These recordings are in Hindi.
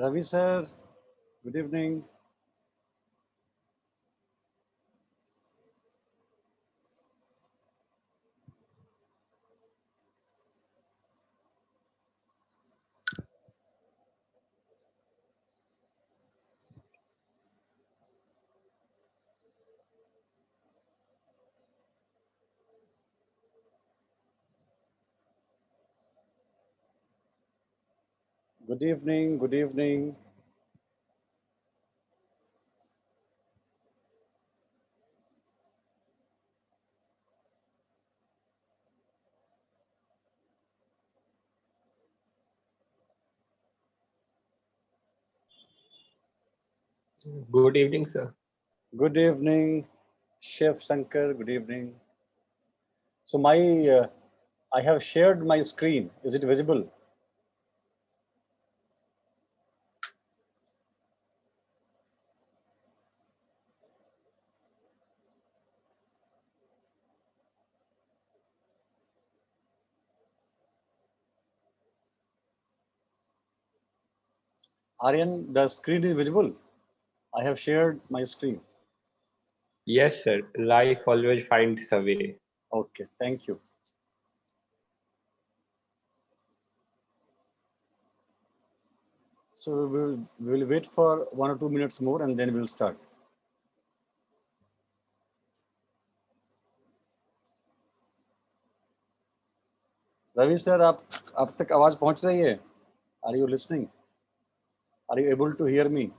Ravi sir, good evening. Good evening, good evening. Good evening, sir. Good evening, Chef Shankar, good evening. So I have shared my screen. Is it visible? Aryan, the screen is visible. I have shared my screen. Yes, sir. Life always finds a way. Okay, thank you. So we will wait for 1 or 2 minutes more and then we'll start. Ravi sir आप तक आवाज पहुंच रही है? Are you listening? Are you able to hear me?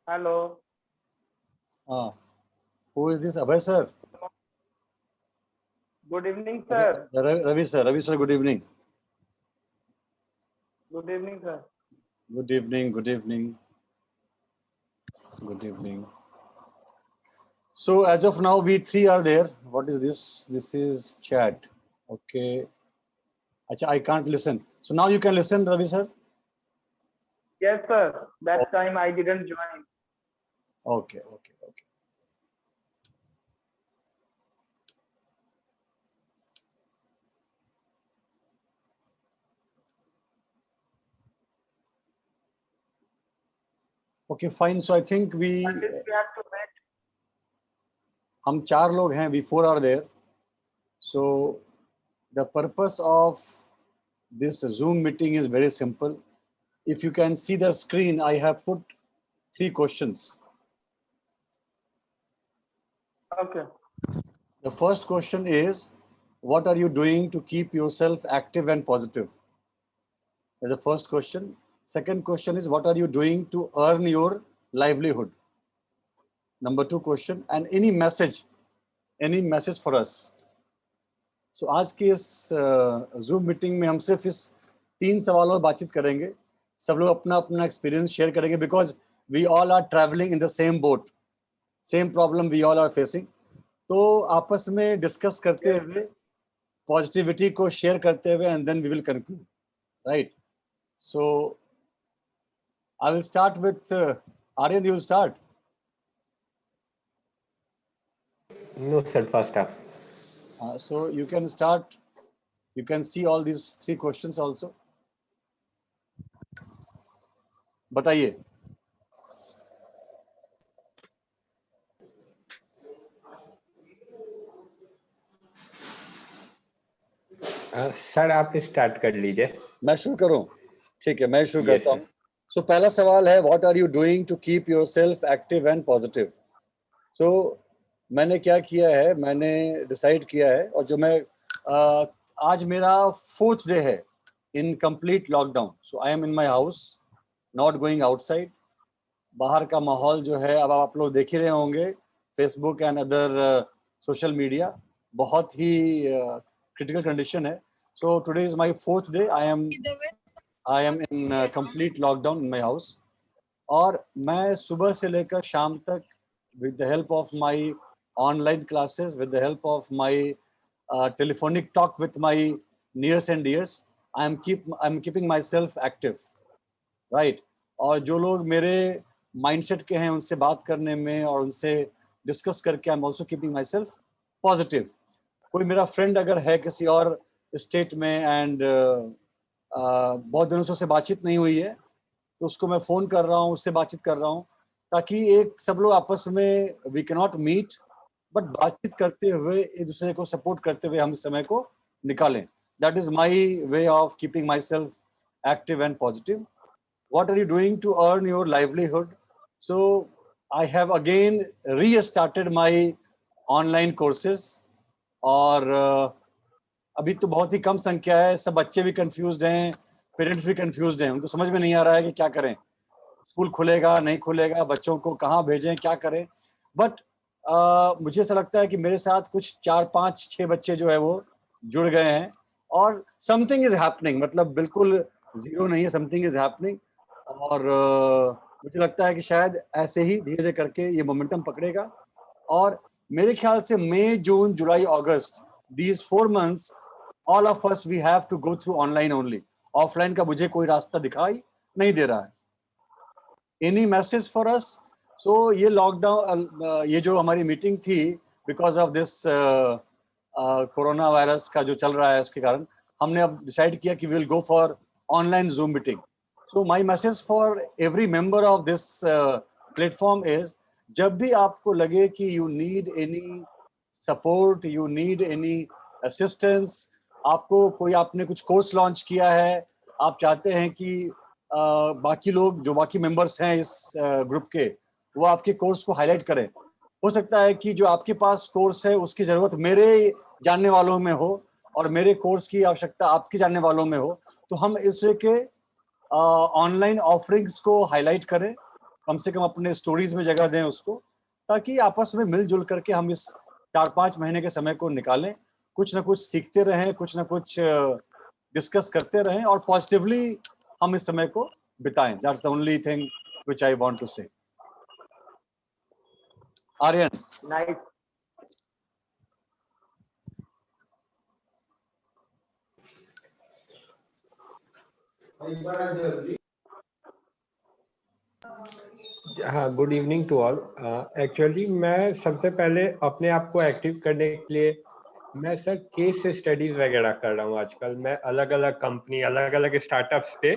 Hello. Ah, who is this? Abhay sir? Good evening, अच्छा, sir. Ravi sir, good evening. Good evening, sir. Good evening, good evening, good evening. So as of now, we three are there. What is this? This is chat. Okay. Acha, I can't listen. So now you can listen, Ravi sir? Yes, sir. That Okay, time I didn't join. okay, okay, okay. Okay, fine. So I think Until we have to wait. हम चार लोग हैं. We four are there. So the purpose of this Zoom meeting is very simple. If you can see the screen, I have put 3 questions. Okay. The first question is, what are you doing to keep yourself active and positive? That's the first question. Second question is, what are you doing to earn your livelihood? Number 2 question, and any message for us. So आज की इस Zoom मीटिंग में हम सिर्फ इस 3 सवालों पर बातचीत करेंगे. सब लोग अपना अपना एक्सपीरियंस शेयर करेंगे because we all are travelling in the same boat, same problem we all are facing. तो आपस में डिस्कस करते हुए, पॉजिटिविटी को शेयर करते हुए, and then we will conclude, right? So I will start with Aryan. You will start. No, sir, first up. So you can start. You can see all these 3 questions also. बताइए. सर आप स्टार्ट कर लीजिए. मैं शुरू करूं? ठीक है, मैं शुरू Yes, करता हूं. सो पहला सवाल है, what are you doing to keep yourself active and positive? So मैंने क्या किया है, मैंने डिसाइड किया है, और जो मैं आज मेरा 4th डे है in complete lockdown. So I am in my house, not going outside. बाहर का माहौल जो है, अब आप लोग देख ही रहे होंगे, Facebook and other social media, बहुत ही क्रिटिकल कंडीशन है. So today is my 4th day. I am in complete lockdown in my house. और मैं सुबह से लेकर शाम तक, with the help of my online classes, with the help of my telephonic talk with my nears and dears, I'm keeping myself active, right? और जो लोग मेरे mindset के हैं, उनसे बात करने में और उनसे discuss करके I'm also keeping myself positive. कोई मेरा friend अगर है किसी और state में and बहुत दिनों से उससे बातचीत नहीं हुई है, तो उसको मैं फोन कर रहा हूँ, उससे बातचीत कर रहा हूँ, ताकि एक सब लोग आपस में, we can not meet, but बातचीत करते हुए, एक दूसरे को सपोर्ट करते हुए हम इस समय को निकालें. That is my way of keeping myself active and positive. What are you doing to earn your livelihood? So I have again restarted my online courses. और अभी तो बहुत ही कम संख्या है, सब बच्चे भी कंफ्यूज्ड हैं, पेरेंट्स भी कंफ्यूज्ड हैं, उनको समझ में नहीं आ रहा है कि क्या करें. स्कूल खुलेगा नहीं खुलेगा, बच्चों को कहाँ भेजें, क्या करें. बट मुझे ऐसा लगता है कि मेरे साथ कुछ 4, 5, 6 बच्चे जो है वो जुड़ गए हैं, और समथिंग इज हैपनिंग. मतलब बिल्कुल जीरो नहीं है, समथिंग इज हैपनिंग. और मुझे लगता है कि शायद ऐसे ही धीरे धीरे करके ये मोमेंटम पकड़ेगा. और मेरे ख्याल से मई, जून, जुलाई, अगस्त, these 4 months, all of us we have to go through online only. Offline का मुझे कोई रास्ता दिखाई नहीं दे रहा है. Any message for us? So ये लॉकडाउन, ये जो हमारी मीटिंग थी, because of this corona virus का जो चल रहा है, उसके कारण हमने अब डिसाइड किया कि we will go for online zoom meeting. So my message for every member of this platform is, जब भी आपको लगे कि you need any support, you need any assistance, आपको कोई, आपने कुछ कोर्स लॉन्च किया है, आप चाहते हैं कि बाकी लोग, जो बाकी मेंबर्स हैं इस ग्रुप के, वो आपके कोर्स को हाईलाइट करें. हो सकता है कि जो आपके पास कोर्स है उसकी ज़रूरत मेरे जानने वालों में हो, और मेरे कोर्स की आवश्यकता आपके जानने वालों में हो. तो हम इस तरह के ऑनलाइन ऑफरिंग्स को हाईलाइट करें, कम से कम अपने स्टोरीज में जगह दें उसको, ताकि आपस में मिलजुल करके हम इस 4-5 महीने के समय को निकालें, कुछ ना कुछ सीखते रहें, कुछ ना कुछ डिस्कस करते रहें, और पॉजिटिवली हम इस समय को बिताएं. That's the only thing which I want to say. Aryan. Nice. हाँ, good evening to all. Actually मैं सबसे पहले अपने आप को एक्टिव करने के लिए मैं सर केस स्टडीज वगैरह कर रहा हूँ. आजकल मैं अलग अलग कंपनी, अलग अलग स्टार्टअप्स पे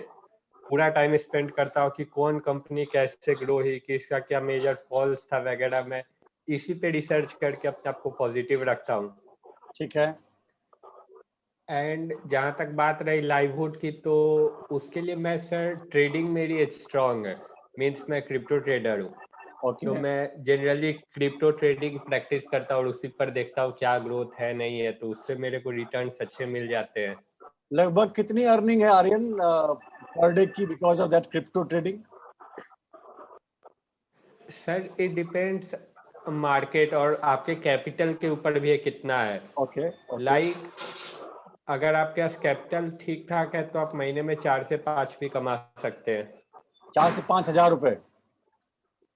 पूरा टाइम स्पेंड करता हूँ कि कौन कंपनी कैसे ग्रो हुई, किसका क्या मेजर फॉल्स था वगैरह. मैं इसी पे रिसर्च करके अपने आप को पॉजिटिव रखता हूँ. ठीक है. एंड जहाँ तक बात रही लाइवहुड की, तो उसके लिए मैं सर ट्रेडिंग मेरी स्ट्रांग है, मीन्स मैं क्रिप्टो ट्रेडर हूँ। ओके तो मैं जनरली क्रिप्टो ट्रेडिंग प्रैक्टिस करता हूँ और उसी पर देखता हूँ क्या ग्रोथ है नहीं है, तो उससे मेरे को रिटर्न्स अच्छे मिल जाते हैं। लगभग कितनी अर्निंग है आर्यन पर डे की because of that crypto trading? Sir it depends market और आपके कैपिटल के ऊपर भी है कितना है। ओके ओके लाइक अगर आपके पास कैपिटल ठीक ठाक है तो आप महीने में 4 से 5 भी कमा सकते हैं। 4 से 5 हजार रुपए?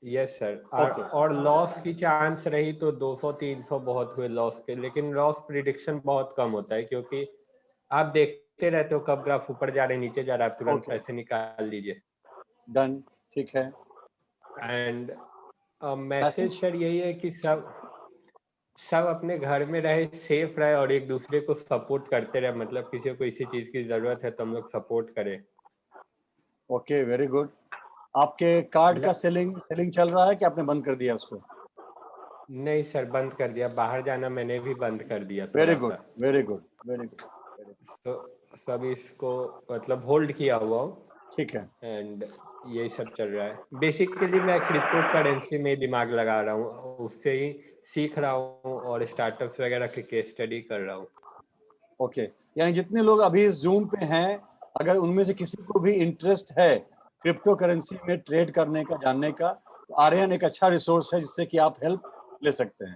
Yes sir. Okay. और लॉस की चांस रही तो 200-300 बहुत हुए लॉस के, लेकिन लॉस प्रिडिक्शन बहुत कम होता है क्योंकि आप देखते रहते हो कब ग्राफ ऊपर जा रहे नीचे जा रहा है, तुरंत Okay. पैसे निकाल लीजिए। डन, ठीक है। And message message? सर यही है कि सब अपने घर में रहे, सेफ रहे और एक दूसरे को सपोर्ट करते रहे, मतलब किसी को इसी चीज की जरूरत है तो हम लोग सपोर्ट करें। Okay, very good. आपके कार्ड का सेलिंग चल रहा है कि आपने बंद कर दिया उसको? नहीं सर, बंद कर दिया, बाहर जाना मैंने भी बंद कर दिया वेरी थोड़ा गुड, सा। Very good, very good. तो सब इसको मतलब होल्ड किया हुआ हूँ ठीक है। एंड यही सब चल रहा है। बेसिकली मैं क्रिप्टो करेंसी में दिमाग लगा रहा हूँ, उससे ही सीख रहा हूँ और स्टार्टअप्स वगैरह की केस स्टडी कर रहा हूँ। ओके, यानी जितने लोग अभी इस जूम पे हैं, अगर उनमें से किसी को भी इंटरेस्ट है क्रिप्टो करेंसी में ट्रेड करने का, जानने का, तो आर्यन एक अच्छा रिसोर्स है जिससे कि आप हेल्प ले सकते हैं।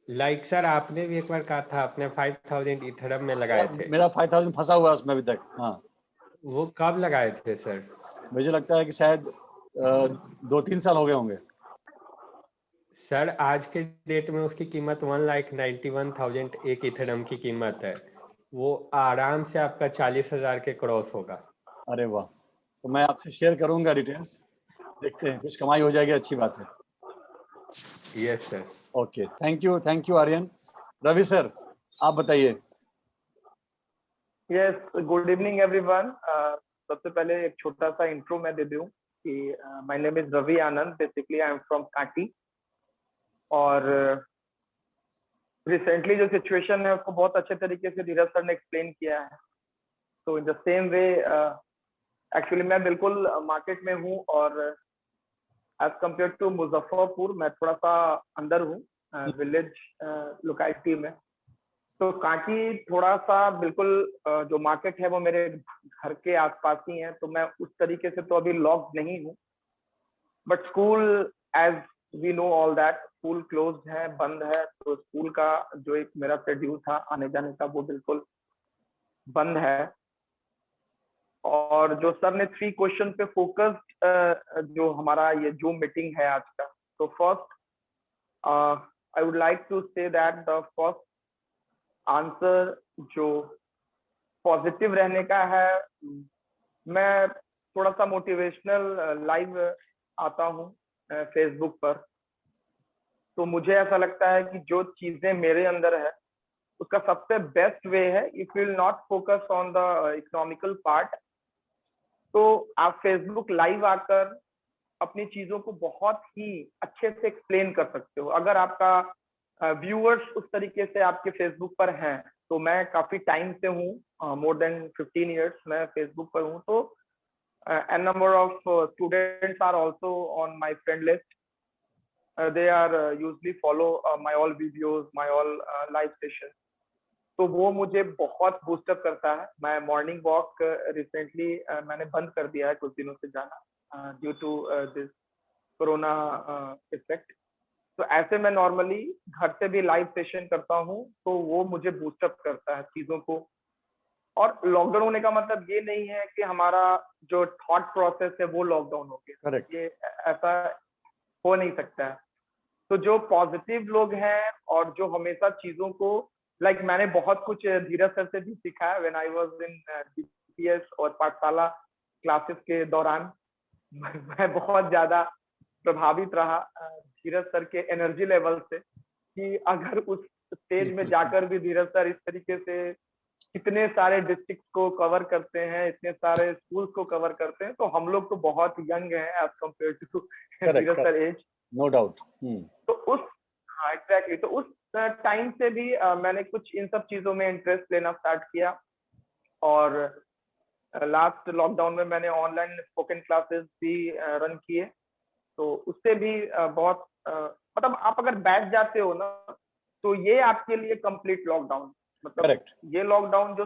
लाइक सर आपने भी एक बार कहा था आपने 5000 इथेरियम में लगाए थे। मेरा 5000 फंसा हुआ है उसमें अभी तक। हाँ, वो कब लगाए थे सर? मुझे लगता है कि शायद 2-3 साल हो गए होंगे। सर आज के डेट में उसकी कीमत 1,91,000 एक इथेरियम की कीमत है। वो आराम से आपका 40,000 के क्रॉस होगा। अरे वाह, तो मैं आपसे शेयर करूंगा डिटेल्स, देखते हैं, कुछ कमाई हो जाएगी, अच्छी बात है। Yes sir. Okay, thank you Aryan. Ravi sir, आप बताइए। Yes, good evening everyone. सबसे पहले एक छोटा सा इंट्रो मैं दे दूं कि my name is Ravi Anand, basically I am from Kati. और रिसेंटली जो सिचुएशन है उसको बहुत अच्छे तरीके से धीरज सर ने एक्सप्लेन किया है। तो इन द सेम वे एक्चुअली मैं बिल्कुल मार्केट में हूँ और एज कम्पेयर टू मुजफ्फरपुर मैं थोड़ा सा अंदर हूँ, विलेज लोकेलिटी में। तो कांटी थोड़ा सा बिल्कुल जो मार्केट है वो मेरे घर के आसपास ही है, तो मैं उस तरीके से तो अभी लॉक नहीं हूँ। But school, as we know all that, school closed है, बंद है। तो स्कूल का जो एक मेरा शेड्यूल था आने जाने का वो बिल्कुल बंद है। और जो सर ने 3 क्वेश्चन पे फोकस्ड जो हमारा ये जूम मीटिंग है आज का, तो first I would like to say that the first answer जो पॉजिटिव रहने का है, मैं थोड़ा सा मोटिवेशनल लाइव आता हूँ फेसबुक पर। तो मुझे ऐसा लगता है कि जो चीजें मेरे अंदर है उसका सबसे बेस्ट वे है, if you will not focus on the economical part, तो आप फेसबुक लाइव आकर अपनी चीजों को बहुत ही अच्छे से एक्सप्लेन कर सकते हो। अगर आपका व्यूअर्स उस तरीके से आपके फेसबुक पर हैं, तो मैं काफी टाइम से हूँ, मोर देन 15 इयर्स मैं फेसबुक पर हूँ। तो an number of students are also on my friend list. They are usually follow my all videos, my all live session. तो वो मुझे बहुत बूस्टअप करता है। मैं मॉर्निंग वॉक रिसेंटली मैंने बंद कर दिया है कुछ दिनों से जाना, due to this corona effect. तो ऐसे मैं नॉर्मली घर से भी लाइव सेशन करता हूँ, तो वो मुझे बूस्टअप करता है चीजों को। और लॉकडाउन होने का मतलब ये नहीं है कि हमारा जो थॉट प्रोसेस है वो लॉकडाउन हो गया, करेक्ट। ये ऐसा हो नहीं सकता है। तो जो पॉजिटिव लोग हैं और जो हमेशा चीजों को मैंने बहुत कुछ धीरज सर से भी सीखा है when I was in BPS और पाठशाला क्लासेस के दौरान। मैं बहुत ज्यादा प्रभावित रहा धीरज सर के एनर्जी लेवल से, कि अगर उस स्टेज में जाकर भी धीरज सर इस तरीके से इतने सारे डिस्ट्रिक्ट को कवर करते हैं, इतने सारे स्कूल्स को कवर करते हैं, तो हम लोग तो बहुत यंग हैं as compare to Dheeraj sir age. No doubt. तो उस, हाँ एग्जैक्टली, तो उस टाइम से भी मैंने कुछ इन सब चीजों में इंटरेस्ट लेना स्टार्ट किया, और लास्ट लॉकडाउन में मैंने ऑनलाइन स्पोकन क्लासेस भी रन किए। तो उससे भी बहुत मतलब आप अगर बैठ जाते हो ना, तो ये आपके लिए कंप्लीट लॉकडाउन, मतलब करेक्ट। ये लॉकडाउन जो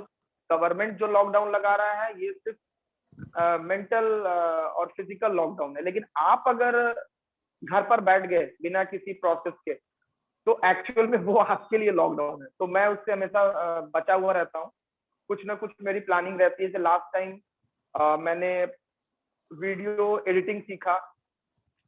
गवर्नमेंट जो लॉकडाउन लगा रहा है, ये सिर्फ मेंटल और फिजिकल लॉकडाउन है। लेकिन आप अगर घर पर बैठ गए बिना किसी प्रोसेस के, तो एक्चुअल में वो आपके लिए लॉकडाउन है। तो मैं उससे हमेशा बचा हुआ रहता हूँ। कुछ ना कुछ मेरी प्लानिंग रहती है। जैसे लास्ट टाइम मैंने वीडियो एडिटिंग सीखा,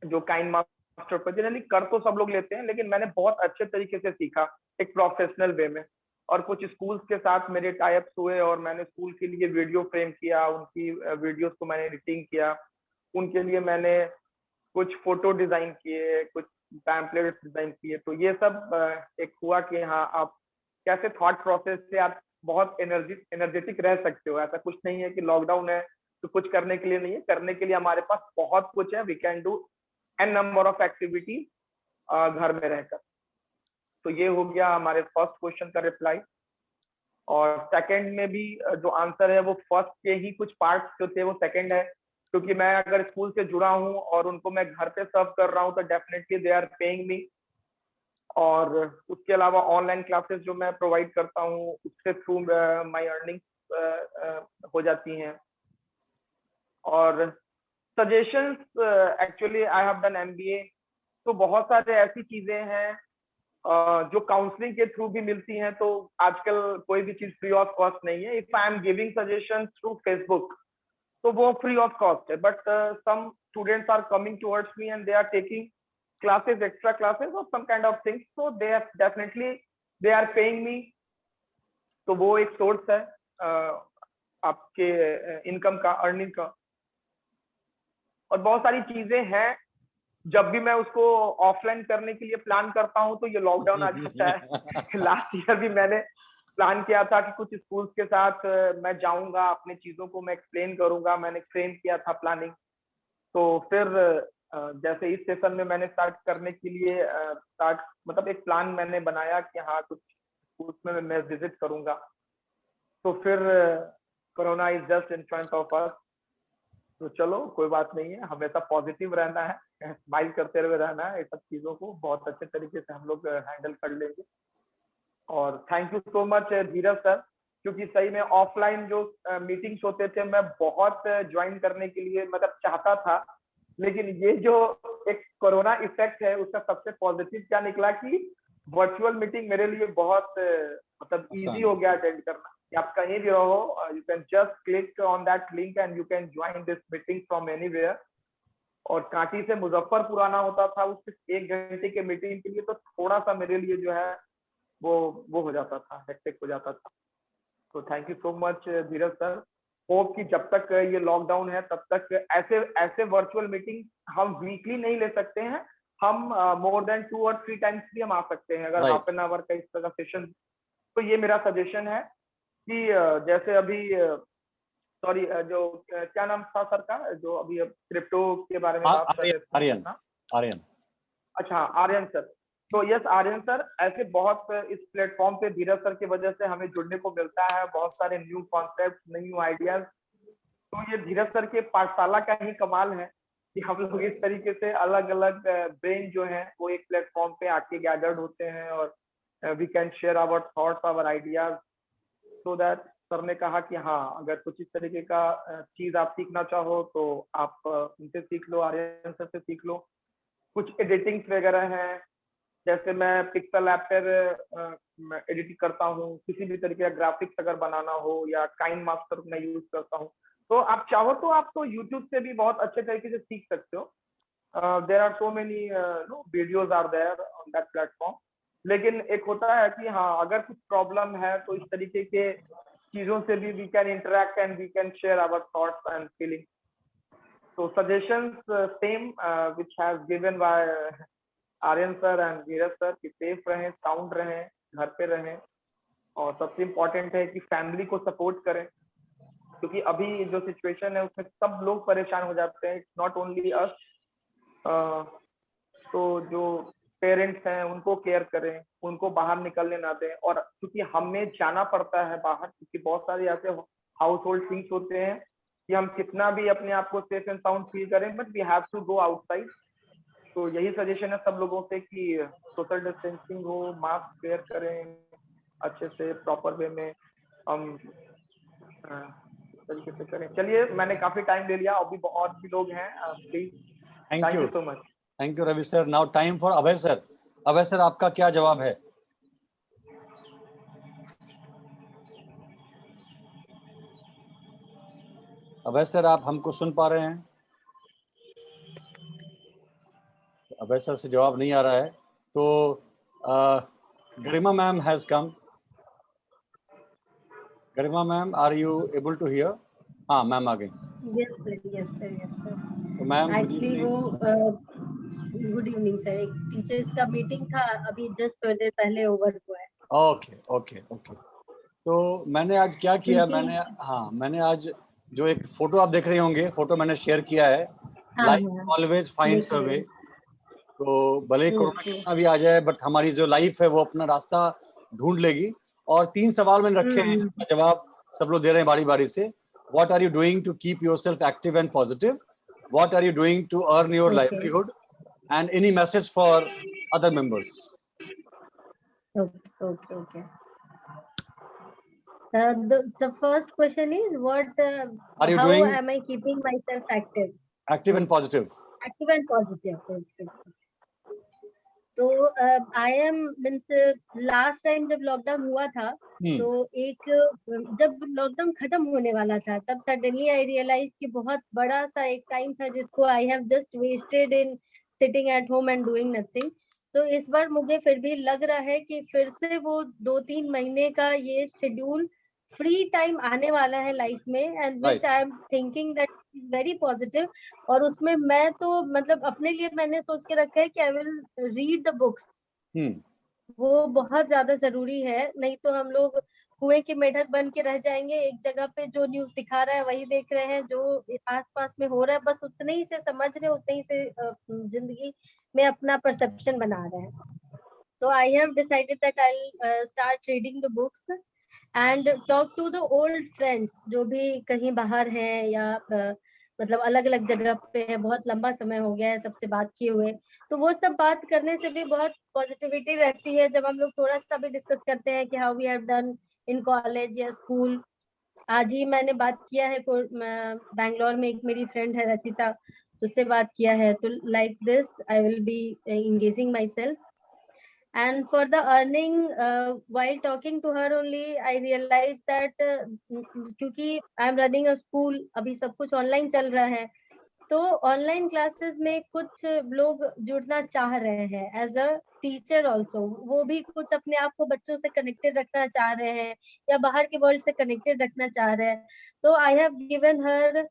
जो काइन मास्टर पर जनरली कर तो सब लोग लेते हैं, लेकिन मैंने बहुत अच्छे तरीके से सीखा एक प्रोफेशनल वे में। और कुछ स्कूल्स के साथ मेरे टाइप्स हुए, और मैंने स्कूल के लिए वीडियो फ्रेम किया, उनकी वीडियोस को मैंने एडिटिंग किया, उनके लिए मैंने कुछ फोटो डिजाइन किए, कुछ पैम्पलेट्स डिजाइन किए। तो ये सब एक हुआ कि हाँ, आप कैसे थॉट प्रोसेस से आप बहुत एनर्जेटिक रह सकते हो। ऐसा कुछ नहीं है कि लॉकडाउन है तो कुछ करने के लिए नहीं है, करने के लिए हमारे पास बहुत कुछ है। We can do an number of activity घर में रहकर। तो ये हो गया हमारे फर्स्ट क्वेश्चन का रिप्लाई। और सेकंड में भी जो आंसर है वो फर्स्ट के ही कुछ पार्ट्स जो थे वो सेकंड है, क्योंकि मैं अगर स्कूल से जुड़ा हूँ और उनको मैं घर पे सर्व कर रहा हूँ, तो definitely they are paying me. और उसके अलावा ऑनलाइन क्लासेस जो मैं प्रोवाइड करता हूँ, उसके थ्रू माय अर्निंग्स हो जाती हैं। और suggestions, actually I have done MBA, तो बहुत सारे ऐसी चीजें हैं जो काउंसलिंग के थ्रू भी मिलती हैं। तो आजकल कोई भी चीज फ्री ऑफ कॉस्ट नहीं है। If I am giving suggestion through Facebook, तो वो फ्री ऑफ कॉस्ट है, but some students are coming towards me and they are taking classes, extra classes or some kind of things, so they have definitely they are paying me। तो वो एक सोर्स है आपके इनकम का, अर्निंग का। और बहुत सारी चीजें हैं, जब भी मैं उसको ऑफलाइन करने के लिए प्लान करता हूँ तो ये लॉकडाउन आ जाता है। लास्ट ईयर भी मैंने प्लान किया था कि कुछ स्कूल्स के साथ मैं जाऊंगा, अपनी चीजों को मैं एक्सप्लेन करूंगा, मैंने फ्रेम किया था प्लानिंग। तो फिर जैसे इस सेशन में मैंने स्टार्ट करने के लिए स्टार्ट मतलब एक प्लान मैंने बनाया कि हाँ कुछ स्कूल्स में मैं विजिट करूंगा। तो फिर corona is just in front of us. तो चलो कोई बात नहीं है, हमेशा पॉजिटिव रहना है, स्माइल करते हुए रहना है। ये सब चीजों को बहुत अच्छे तरीके से हम लोग हैंडल कर लेंगे। और thank you so much Dheeraj sir, क्योंकि सही में ऑफलाइन जो मीटिंग्स होते थे मैं बहुत ज्वाइन करने के लिए मतलब चाहता था, लेकिन ये जो एक कोरोना इफेक्ट है उसका सबसे पॉजिटिव क्या निकला कि वर्चुअल मीटिंग मेरे लिए बहुत मतलब इजी हो गया अटेंड करना। कि आप कहीं भी रहो, you can just click on that link and you can join this meeting from anywhere. और कांटी से मुजफ्फरपुर आना होता था उस 1 घंटे के मीटिंग के लिए, तो थोड़ा सा मेरे लिए जो है वो हो जाता था, हेक्टिक हो जाता था। तो thank you so much Dheeraj sir. Hope कि जब तक ये लॉकडाउन है तब तक ऐसे ऐसे वर्चुअल मीटिंग हम वीकली नहीं ले सकते हैं, हम मोर देन 2 और 3 टाइम्स भी हम आ सकते हैं अगर हाफ एन आवर का इस तरह सेशन। तो ये मेरा सजेशन है कि जैसे अभी सॉरी जो क्या नाम था सर का, जो अभी क्रिप्टो के बारे में बात कर रहे थे? आर्यन। अच्छा, आर्यन सर। तो यस आर्यन सर, ऐसे बहुत इस प्लेटफॉर्म पे धीरज सर की वजह से हमें जुड़ने को मिलता है, बहुत सारे न्यू कॉन्सेप्ट, न्यू आइडियाज। तो ये धीरज सर के पाठशाला का ही कमाल है कि हम लोग इस तरीके से अलग अलग ब्रेन जो है वो एक प्लेटफॉर्म पे आके गैदर्ड होते हैं, और we can share our thoughts, our ideas. So that sir ने कहा कि हाँ, अगर कुछ इस तरीके का चीज आप सीखना चाहो तो आप उनसे सीख लो, आर्यन सर से सीख लो। कुछ एडिटिंग्स वगैरह हैं, जैसे मैं पिक्सल ऐप पर एडिटिंग करता हूँ, किसी भी तरीके का ग्राफिक्स अगर बनाना हो, या काइन मास्टर मैं यूज करता हूँ। तो आप चाहो तो आप तो यूट्यूब से भी बहुत अच्छे तरीके से सीख सकते हो। There are so many videos are there on that platform. लेकिन एक होता है कि हाँ, अगर कुछ प्रॉब्लम है तो इस तरीके के चीजों से भी we can interact and we can share our thoughts and feelings. तो suggestions same which has given by Aryan sir and Dheeraj sir कि सेफ रहें, साउंड रहें, घर पे रहें, और सबसे इम्पोर्टेंट है कि फैमिली को सपोर्ट करें, क्योंकि अभी जो सिचुएशन है उसमें सब लोग परेशान हो जाते हैं, नॉट ओनली अस। तो जो पेरेंट्स हैं उनको केयर करें, उनको बाहर निकलने ना दें। और क्योंकि हमें जाना पड़ता है बाहर, क्योंकि बहुत सारे ऐसे हाउस होल्ड थिंग्स होते हैं कि हम कितना भी अपने आप को सेफ एंड साउंड फील करें, but we have to go outside. तो यही सजेशन है सब लोगों से कि सोशल डिस्टेंसिंग हो, मास्क वेयर करें अच्छे से, प्रॉपर वे में हम तरीके से करें। चलिए, मैंने काफी टाइम ले लिया, अभी बहुत भी लोग हैं, please. Thank you so much. Thank you Ravi sir. Now time for Abhay sir. Abhay sir, आपका क्या जवाब है? अभय सर, आप हमको सुन पा रहे हैं? अभय सर से जवाब नहीं आ रहा है। तो Garima ma'am has come. Garima ma'am, are you able to hear? हाँ, मैम आ गई। yes sir तो मैम, गुड एक्चुअली इवनिंग। वो गुड इवनिंग सर, एक टीचर्स का मीटिंग था, अभी जस्ट थोड़ी देर पहले ओवर हुआ है। Okay okay okay. तो मैंने आज क्या किया, मैंने आज जो एक फोटो आप देख रहे होंगे, फोटो मैंने शेयर किया है, लाइफ ऑलवेज फाइंड्स अ वे। तो भले ही कोरोना कितना भी आ जाए, बट हमारी जो लाइफ है वो अपना रास्ता ढूंढ लेगी। और 3 सवाल मैंने रखे हैं, जिसका जवाब सब लोग दे रहे हैं बारी बारी से। What are you doing to keep yourself active and positive? What are you doing to earn your livelihood? And any message for other members? Okay. The first question is Are you how doing am I keeping myself active and positive? active and positive? Okay. तो I am means last time जब लॉकडाउन हुआ था, तो जब लॉकडाउन खत्म होने वाला था, तब सडनली आई रियलाइज कि बहुत बड़ा सा एक टाइम था जिसको I have just wasted in sitting at home and doing nothing. तो इस बार मुझे फिर भी लग रहा है कि फिर से वो 2-3 महीने का ये शेड्यूल फ्री टाइम आने वाला है लाइफ में, and which I am thinking that very positive. और उसमें मैं तो मतलब अपने लिए मैंने सोच के रखा है कि I will read the books. वो बहुत ज्यादा जरूरी है, नहीं तो हम लोग कुएं के मेढक बन के रह जाएंगे, एक जगह पे जो न्यूज दिखा रहा है वही देख रहे हैं, जो आसपास में हो रहा है बस उतने ही से समझ रहे, उतने ही से जिंदगी में अपना परसेप्शन बना रहे हैं। तो I have decided that I start reading the books and talk to the old friends जो भी कहीं बाहर हैं या मतलब अलग अलग जगह पे है, बहुत लंबा समय हो गया है सबसे बात किए हुए। तो वो सब बात करने से भी बहुत पॉजिटिविटी रहती है, जब हम लोग थोड़ा सा भी डिस्कस करते हैं कि how we have done in college या स्कूल। आज ही मैंने बात किया है बैंगलोर में, एक मेरी फ्रेंड है रचिता, उससे बात किया है। तो like this I will be engaging my self. And for the earning, while talking to her only, I realized that क्योंकि I am running a school, अभी सब कुछ ऑनलाइन चल रहा है, तो ऑनलाइन क्लासेस में कुछ लोग जुड़ना चाह रहे हैं एज अ टीचर ऑल्सो। वो भी कुछ अपने आप को बच्चों से कनेक्टेड रखना चाह रहे हैं या बाहर के वर्ल्ड से कनेक्टेड रखना चाह रहे हैं। तो I have given her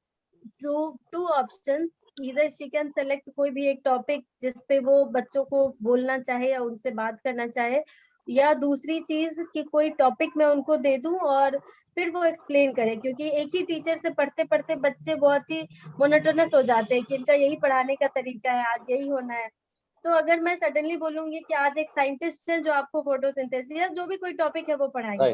two option, इधर शी कैन सेलेक्ट कोई भी एक टॉपिक जिसपे वो बच्चों को बोलना चाहे या उनसे बात करना चाहे, या दूसरी चीज कि कोई टॉपिक मैं उनको दे दूं और फिर वो एक्सप्लेन करें, क्योंकि एक ही टीचर से पढ़ते पढ़ते बच्चे बहुत ही मोनोटोनस हो जाते हैं कि इनका यही पढ़ाने का तरीका है, आज यही होना है। तो अगर मैं सडनली बोलूंगी कि आज एक साइंटिस्ट है जो आपको फोटोसिंथेसिस या जो भी कोई टॉपिक है वो पढ़ाएंगे,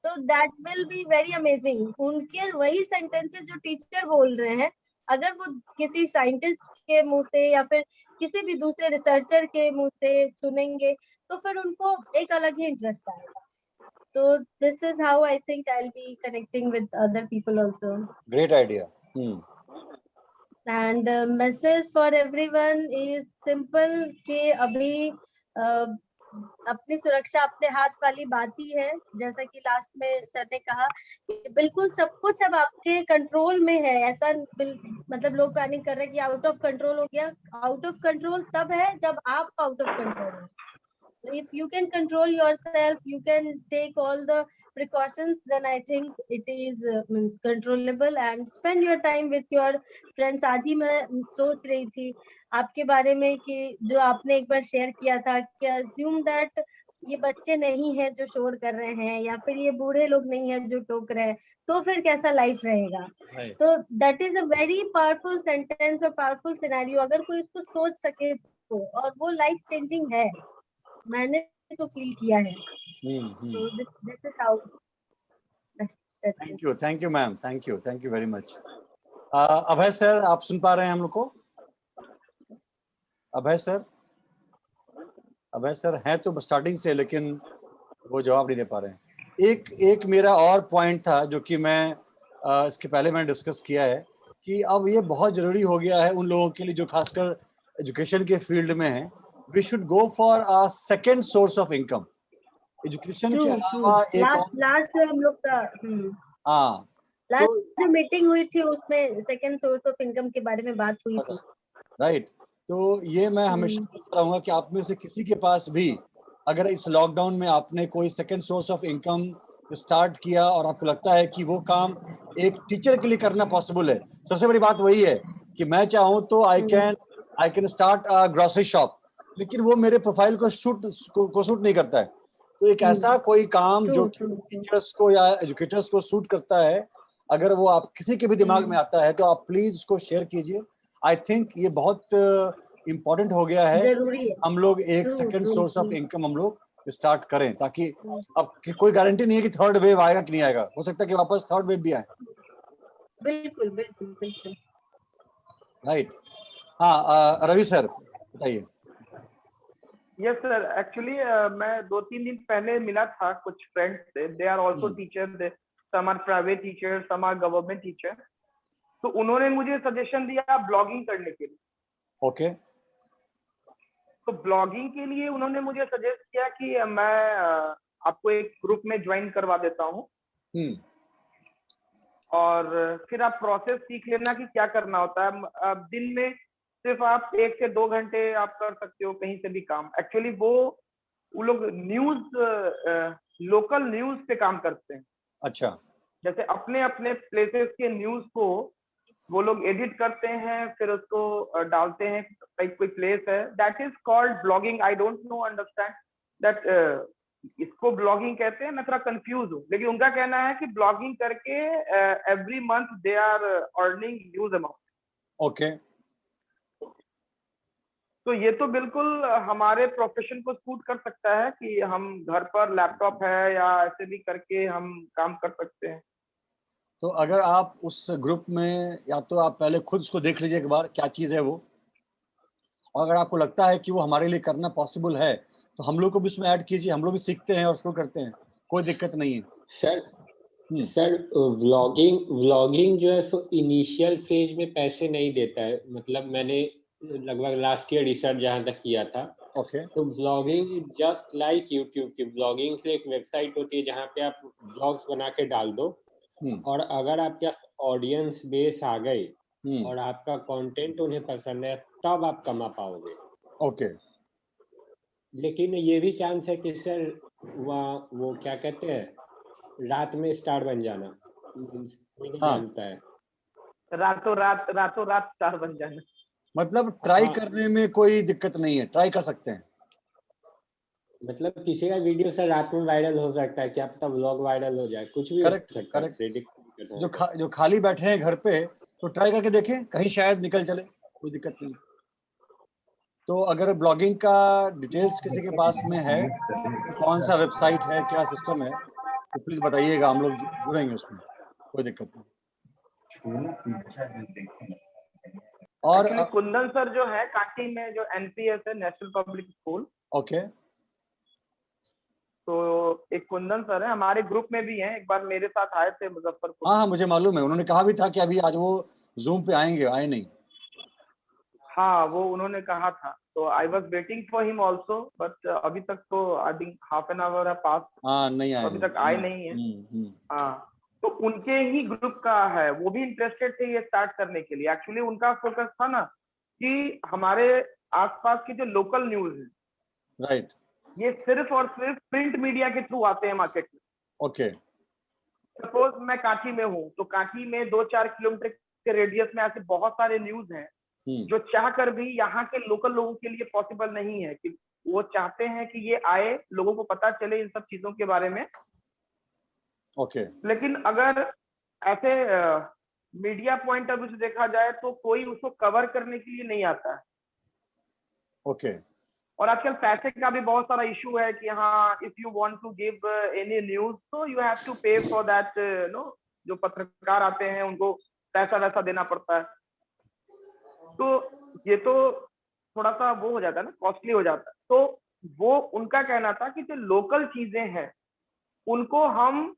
तो that will be very amazing. उनके वही सेंटेंसेस जो टीचर बोल रहे हैं, अगर वो किसी साइंटिस्ट के मुंह से या फिर किसी भी दूसरे रिसर्चर के मुंह से सुनेंगे, तो फिर उनको एक अलग ही इंटरेस्ट आएगा। तो this is how I think I will be connecting with other people also. Great idea. And message for everyone is simple कि अभी अपनी सुरक्षा अपने हाथ वाली बात ही है। जैसा कि लास्ट में सर ने कहा कि बिल्कुल सब कुछ अब आपके कंट्रोल में है। ऐसा मतलब लोग पैनिक कर रहे हैं कि आउट ऑफ कंट्रोल हो गया। आउट ऑफ कंट्रोल तब है जब आप आउट ऑफ कंट्रोल हो। So if you can control yourself, you can take all the precautions, then I think it is means controllable, and spend your time with your friends. आज ही मैं सोच रही थी आपके बारे में कि जो आपने एक बार शेयर किया था कि assume that ये बच्चे नहीं है जो शोर कर रहे हैं या फिर ये बूढ़े लोग नहीं है जो टोक रहे हैं, तो फिर कैसा लाइफ रहेगा। तो that is a very powerful sentence और पावरफुल सिनेरियो। अगर कोई इसको सोच सके को, और वो लाइफ चेंजिंग है, मैंने तो फील किया है। तो this is how. Thank you ma'am, thank you very much. Abhay sir, आप सुन पा रहे हैं हम लोग को? अभय सर हैं तो स्टार्टिंग से, लेकिन वो जवाब नहीं दे पा रहे हैं। एक मेरा और पॉइंट था जो कि मैं इसके पहले मैंने डिस्कस किया है कि अब ये बहुत जरूरी हो गया है उन लोगों के लिए जो खासकर एजुकेशन के फील्ड में है। We should go for a second source of income. Education के अलावा एक लास्ट जो हम लोग का हाँ, लास्ट जो मीटिंग हुई थी उसमें सेकंड सोर्स ऑफ इनकम के बारे में बात हुई थी। राइट। तो ये मैं हमेशा बोलता रहूंगा कि आप में से किसी के पास भी अगर इस लॉकडाउन में आपने कोई second source of income start किया और आपको लगता है कि वो काम एक टीचर के लिए करना पॉसिबल है, सबसे बड़ी बात वही है कि मैं चाहूँ तो I can start a grocery shop, लेकिन वो मेरे प्रोफाइल को सूट नहीं करता है। तो एक ऐसा कोई काम जो टीचर्स को या एजुकेटर्स को सूट करता है, अगर वो आप किसी के भी दिमाग में आता है तो आप प्लीज उसको शेयर कीजिए। आई थिंक ये बहुत इम्पोर्टेंट हो गया है, जरूरी है। हम लोग एक सेकंड सोर्स ऑफ इनकम हम लोग स्टार्ट करें, ताकि अब कोई गारंटी नहीं है कि थर्ड वेव आएगा कि नहीं आएगा, हो सकता है कि वापस थर्ड वेव भी आए। बिल्कुल बिल्कुल बिल्कुल। राइट। हाँ, रवि सर बताइए। यस सर, एक्चुअली मैं 2-3 दिन पहले मिला था कुछ फ्रेंड्स से, they are also teacher, some are private teacher, some are government teacher. तो उन्होंने मुझे सजेशन दिया ब्लॉगिंग करने के लिए। ओके। तो ब्लॉगिंग के लिए उन्होंने मुझे सजेस्ट किया कि मैं आपको एक ग्रुप में ज्वाइन करवा देता हूँ, और फिर आप प्रोसेस सीख लेना कि क्या करना होता है। अब दिन में सिर्फ आप 1 से 2 घंटे आप कर सकते हो कहीं से भी काम। एक्चुअली वो लोग न्यूज, लोकल न्यूज पे काम करते हैं। अच्छा। जैसे अपने अपने प्लेसेस के न्यूज को वो लोग एडिट करते हैं, फिर उसको डालते हैं। कोई प्लेस है, that is called blogging. I don't know understand that इसको ब्लॉगिंग कहते हैं, मैं थोड़ा कंफ्यूज हूँ। लेकिन उनका कहना है कि ब्लॉगिंग करके every month they are earning huge amount. Okay. तो ये तो बिल्कुल हमारे प्रोफेशन को सूट कर सकता है कि हम घर पर लैपटॉप है या ऐसे भी करके हम काम कर सकते हैं। तो अगर आप उस ग्रुप में, या तो आप पहले खुद उसको देख लीजिए एक बार क्या चीज़ है वो, और अगर आपको लगता है कि वो हमारे लिए करना पॉसिबल है तो हम लोग को भी उसमें ऐड कीजिए, हम लोग भी सीखते हैं और शुरू करते हैं, कोई दिक्कत नहीं है। सर व्लॉगिंग जो है सो इनिशियल फेज में पैसे नहीं देता है। मतलब मैंने लगभग लास्ट ईयर रिसर्च जहाँ तक किया था। ओके। तो व्लॉगिंग जस्ट लाइक यूट्यूब की व्लॉगिंग से एक वेबसाइट होती है जहाँ पे आप व्लॉग्स बना के डाल दो, और अगर आपके ऑडियंस बेस आ गई और आपका कंटेंट उन्हें पसंद है तब आप कमा पाओगे। ओके। लेकिन ये भी चांस है कि सर वो क्या कहते हैं, रात में स्टार बन जाना, कोई नहीं जानता है। रातों रात स्टार बन जाना। मतलब ट्राई करने में कोई दिक्कत नहीं है, ट्राई कर सकते हैं। मतलब किसी का वीडियो सर रात में वायरल हो सकता है, क्या पता व्लॉग वायरल हो जाए, कुछ भी हो सकता है, प्रेडिक्ट नहीं कर सकते। जो खाली बैठे हैं घर पे तो ट्राई करके देखें, कहीं शायद निकल चले, कोई दिक्कत नहीं। तो अगर ब्लॉगिंग का डिटेल्स किसी के पास में है, कौन सा वेबसाइट है, क्या सिस्टम है, तो प्लीज बताइएगा, हम लोग जुड़ेंगे उसमें, कोई दिक्कत नहीं। और कुंदन सर जो है कांटी में, जो एनपीएस है, नेशनल पब्लिक स्कूल। ओके। तो एक कुंदन सर है, हमारे ग्रुप में भी हैं, एक बार मेरे साथ आए थे मुजफ्फरपुर। हाँ, मुझे मालूम है, उन्होंने कहा भी था कि अभी आज वो जूम पे आएंगे, आए नहीं। हाँ, वो उन्होंने कहा था, तो I was waiting for him also, but अभी तक तो I think half an hour है पास। हाँ, नहीं आए, अभी तक आए नहीं है। हाँ, तो उनके ही ग्रुप का है, वो भी इंटरेस्टेड थे ये स्टार्ट करने के लिए। एक्चुअली उनका फोकस था ना कि हमारे आसपास की जो लोकल न्यूज है, राइट, ये सिर्फ और सिर्फ प्रिंट मीडिया के थ्रू आते हैं मार्केट में। ओके। सपोज मैं कांची में हूँ, तो कांची में 2-4 किलोमीटर के रेडियस में ऐसे बहुत सारे न्यूज हैं जो चाह कर भी यहाँ के लोकल लोगों के लिए पॉसिबल नहीं है, कि वो चाहते हैं कि ये आए, लोगों को पता चले इन सब चीजों के बारे में। ओके। लेकिन अगर ऐसे मीडिया पॉइंट ऑफ व्यू से देखा जाए तो कोई उसको कवर करने के लिए नहीं आता है। ओके और आजकल पैसे का भी बहुत सारा इशू है कि हाँ, if you want to give any news तो you have to pay for that, no, जो पत्रकार आते हैं उनको पैसा वैसा देना पड़ता है, तो ये तो थोड़ा सा वो हो जाता है ना, कॉस्टली हो जाता है। तो वो उनका कहना था कि जो लोकल चीजें हैं उनको हम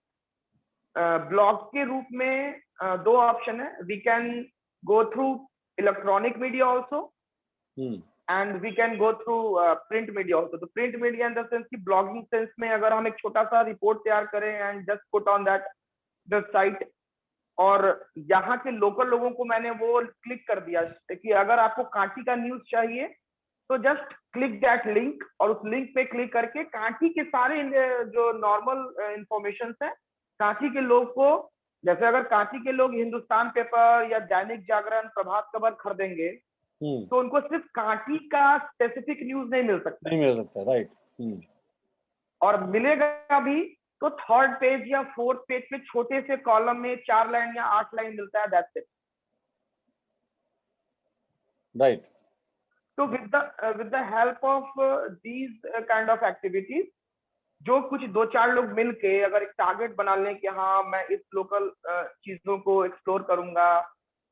ब्लॉग के रूप में, दो ऑप्शन है, we can go through electronic media also and we can go through print media also. तो print media in the sense की ब्लॉगिंग सेंस में अगर हम एक छोटा सा रिपोर्ट तैयार करें and just put on that website, और यहाँ के लोकल लोगों को मैंने वो क्लिक कर दिया कि अगर आपको कांटी का न्यूज चाहिए तो जस्ट क्लिक दैट लिंक, और उस लिंक पे क्लिक करके कांटी के सारे जो नॉर्मल इंफॉर्मेशन है कांटी के लोग को, जैसे अगर कांटी के लोग हिंदुस्तान पेपर या दैनिक जागरण, प्रभात खबर खरीदेंगे तो उनको सिर्फ कांटी का स्पेसिफिक न्यूज नहीं मिल सकता, नहीं मिल सकता, राइट। और मिलेगा भी तो थर्ड पेज या फोर्थ पेज पे छोटे से कॉलम में 4 लाइन या 8 लाइन मिलता है, दैट्स इट, राइट। तो with the help of these kind of activities, जो कुछ 2-4 लोग मिलके अगर एक टारगेट बना लें कि हाँ मैं इस लोकल चीजों को एक्सप्लोर करूंगा,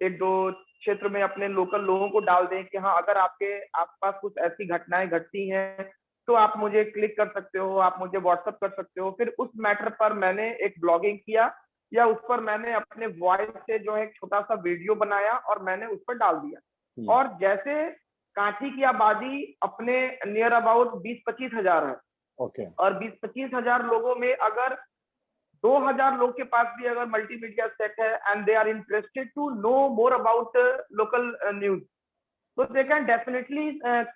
1-2 क्षेत्र में अपने लोकल लोगों को डाल दें कि हाँ अगर आपके आसपास कुछ ऐसी घटनाएं घटती हैं तो आप मुझे क्लिक कर सकते हो, आप मुझे व्हाट्सएप कर सकते हो। फिर उस मैटर पर मैंने एक ब्लॉगिंग किया या उस पर मैंने अपने वॉइस से जो है एक छोटा सा वीडियो बनाया और मैंने उस पर डाल दिया। और जैसे कांटी की आबादी अपने नियर अबाउट 20-25 हजार है, ओके, और 20-25 हजार लोगों में अगर 2000 लोग के पास भी अगर मल्टीमीडिया सेट है and they are interested to know more about local news, so they can definitely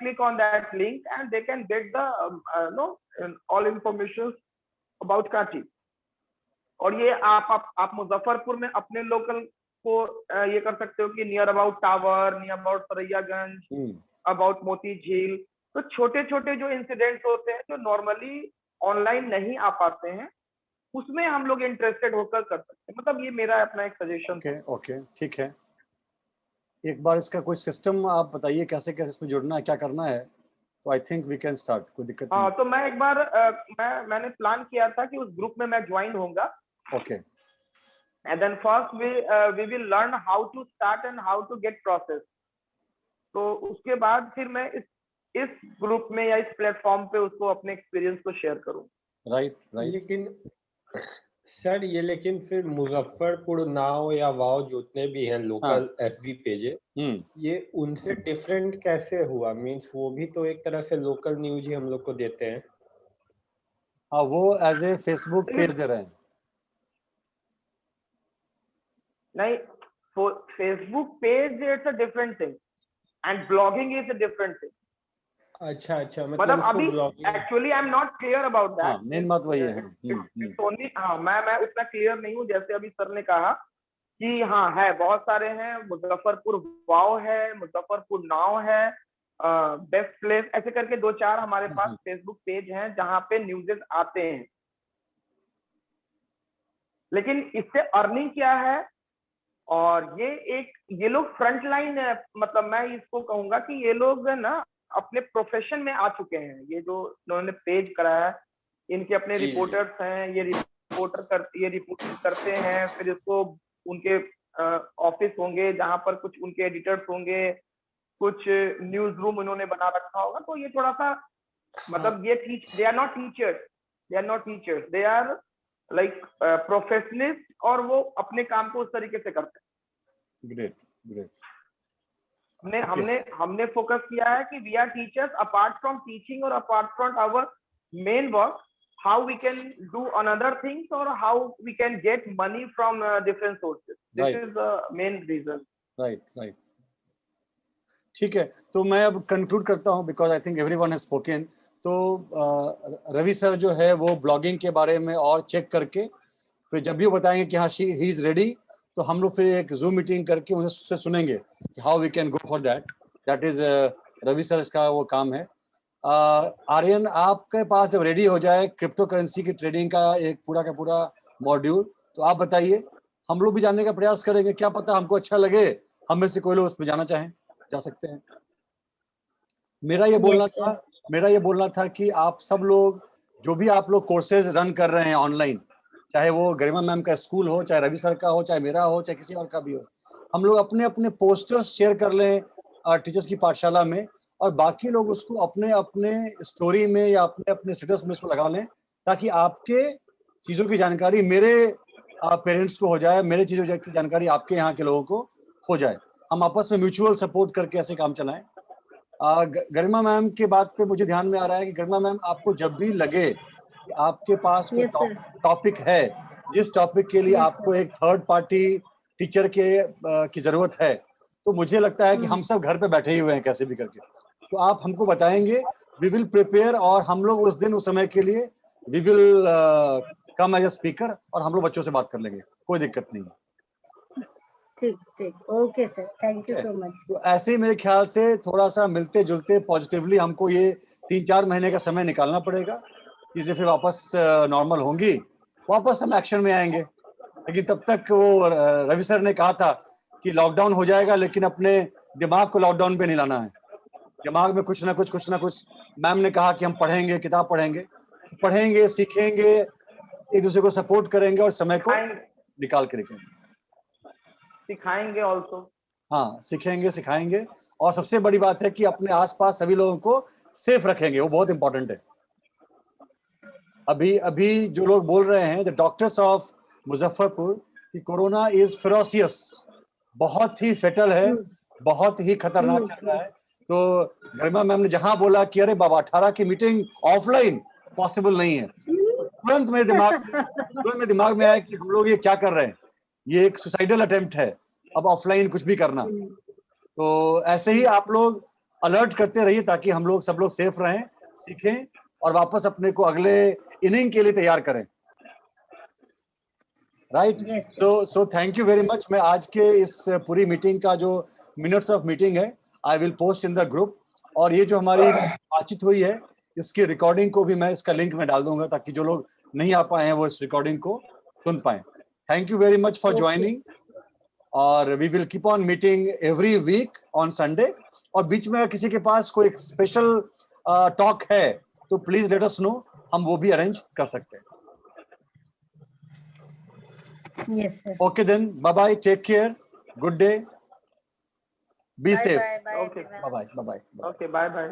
click on that link and they can get the all information about Karachi। और ये आप मुजफ्फरपुर में अपने लोकल को ये कर सकते हो कि near about tower, near about Saraiyaganj, about Moti Jheel. तो छोटे छोटे जो इंसिडेंट्स होते हैं जो नॉर्मली ऑनलाइन नहीं आ पाते हैं उसमें हम लोग इंटरेस्टेड होकर कर सकते हैं। मतलब ये मेरा अपना एक सजेशन। ओके ओके, ठीक है। एक बार इसका कोई सिस्टम आप बताइए कैसे कैसे इसमें जुड़ना है, क्या करना है, तो I think we can start, कोई दिक्कत नहीं। तो मैं एक बार मैंने प्लान किया था कि उस ग्रुप में मैं ज्वाइन होऊंगा। Okay, and then first we will learn how to start and how to get process. तो उसके बाद फिर मैं इस ग्रुप में या इस प्लेटफॉर्म पे उसको अपने एक्सपीरियंस को शेयर करूँ। Right right. लेकिन सर ये लेकिन फिर मुजफ्फरपुर नाउ या वाव जितने भी हैं लोकल एफबी पेज, ये उनसे डिफरेंट कैसे हुआ? मींस वो भी तो एक तरह से लोकल न्यूज ही हम लोग को देते हैं। हाँ, वो एज ए फेसबुक पेज दे रहे हैं। नहीं, Facebook page it's a different thing and blogging is a different thing. अच्छा अच्छा, मतलब अभी actually I am not clear about that. Main बात वही है। हाँ, मैं उतना क्लियर नहीं हूँ। जैसे अभी सर ने कहा कि हाँ है, बहुत सारे हैं, मुजफ्फरपुर वाव है, मुजफ्फरपुर नाउ है, बेस्ट प्लेस, ऐसे करके 2-4 हमारे पास फेसबुक पेज हैं जहाँ पे न्यूज़ेस आते हैं। लेकिन इससे अर्निंग क्या है? और ये लोग फ्रंट लाइन है, मतलब मैं इसको कहूंगा कि ये लोग ना अपने प्रोफेशन में आ चुके हैं। ये जो इन्होंने पेज कराया, इनके अपने रिपोर्टर्स हैं, ये रिपोर्टिंग करते हैं, फिर इसको उनके ऑफिस होंगे जहां पर कुछ उनके एडिटर्स होंगे, कुछ न्यूज रूम इन्होंने बना रखा होगा। तो ये थोड़ा सा मतलब ये they are not teachers, they are like professionalist, और वो अपने काम को उस तरीके से करते हैं। Great great. हमने फोकस किया है कि we are teachers, apart from teaching और apart from our main work, how we can do another things or how we can get money from different sources. This is the main reason. Right. ठीक है, तो मैं अब कंक्लूड करता हूँ because I think everyone has spoken. तो रवि सर जो है वो ब्लॉगिंग के बारे में और चेक करके फिर जब भी बताएंगे कि हाँ ही इज रेडी, तो हम लोग फिर एक जूम मीटिंग करके उनसे सुनेंगे कि how we can go for that is Ravi sir का वो काम है। आर्यन, आपके पास जब रेडी हो जाए क्रिप्टो करेंसी की ट्रेडिंग का एक पूरा का पूरा मॉड्यूल, तो आप बताइए, हम लोग भी जानने का प्रयास करेंगे। क्या पता हमको अच्छा लगे, हम में से कोई लोग उस पर जाना चाहें, जा सकते हैं। मेरा ये बोलना Yes, sir. था मेरा ये बोलना था कि आप सब लोग जो भी आप लोग कोर्सेज रन कर रहे हैं ऑनलाइन, चाहे वो गरिमा मैम का स्कूल हो, चाहे रवि सर का हो, चाहे मेरा हो, चाहे किसी और का भी हो, हम लोग अपने अपने पोस्टर्स शेयर कर लें टीचर्स की पाठशाला में, और बाकी लोग उसको अपने अपने स्टोरी में या अपने अपने स्टेटस में इसको लगा लें, ताकि आपके चीज़ों की जानकारी मेरे पेरेंट्स को हो जाए, मेरे चीज़ों की जानकारी आपके यहाँ के लोगों को हो जाए। हम आपस में म्यूचुअल सपोर्ट करके ऐसे काम चलाएं। गरिमा मैम के बात पे मुझे ध्यान में आ रहा है कि गरिमा मैम, आपको जब भी लगे कि आपके पास कोई Yes, sir. टॉपिक है, जिस टॉपिक के लिए Yes, आपको एक थर्ड पार्टी टीचर की जरूरत है, तो मुझे लगता है कि हम सब घर पे बैठे ही हुए हैं कैसे भी करके, तो आप हमको बताएंगे, वी विल प्रिपेयर, और हम लोग उस दिन उस समय के लिए we will come as a speaker, और हम लोग बच्चों से बात कर लेंगे, कोई दिक्कत नहीं है। ठीक ठीक, okay sir, thank you Okay. So much. तो ऐसे ही मेरे ख्याल से थोड़ा सा मिलते जुलते पॉजिटिवली हमको ये 3-4 महीने का समय निकालना पड़ेगा, चीजें फिर वापस नॉर्मल होंगी, वापस हम एक्शन में आएंगे। लेकिन तब तक वो रवि सर ने कहा था कि लॉकडाउन हो जाएगा, लेकिन अपने दिमाग को लॉकडाउन पे नहीं लाना है, दिमाग में कुछ ना कुछ। मैम ने कहा कि हम पढ़ेंगे, किताब पढ़ेंगे, सीखेंगे, एक दूसरे को सपोर्ट करेंगे और समय को निकाल के रखेंगे, सिखाएंगे ऑल्सो। हाँ, सीखेंगे, सिखाएंगे, और सबसे बड़ी बात है कि अपने आसपास सभी लोगों को सेफ रखेंगे, वो बहुत इंपॉर्टेंट है। अभी जो लोग बोल रहे हैं, द डॉक्टर्स ऑफ मुजफ्फरपुर, कि कोरोना इज फेरोसियस, बहुत ही फेटल है, बहुत ही खतरनाक चल रहा है। तो गरिमा मैम ने जहां बोला कि अरे बाबा 18 की मीटिंग ऑफलाइन पॉसिबल नहीं है, तुरंत मेरे दिमाग में आया कि हम लोग ये क्या कर रहे हैं, ये एक सुसाइडल अटेम्प्ट है, अब ऑफलाइन कुछ भी करना। तो ऐसे ही आप लोग अलर्ट करते रहिए, ताकि हम लोग सब लोग सेफ रहें, सीखें, और वापस अपने को अगले इनिंग के लिए तैयार करें, right? So thank you very much. मैं आज के इस पूरी मीटिंग का जो मिनट्स ऑफ मीटिंग है, I will post in the group, और ये जो हमारी बातचीत हुई है, इसकी रिकॉर्डिंग को भी मैं इसका लिंक में डाल दूंगा, ताकि जो लोग नहीं आ पाए हैं वो इस रिकॉर्डिंग को सुन पाए। Thank you very much for joining, और we will keep on meeting every week on Sunday, और बीच में किसी के पास कोई स्पेशल टॉक है तो प्लीज लेट अस नो, हम वो भी अरेंज कर सकते हैं। Yes, sir. Okay then, bye bye, take care, good day, be safe. Bye bye. Okay. Bye bye. Okay, bye bye.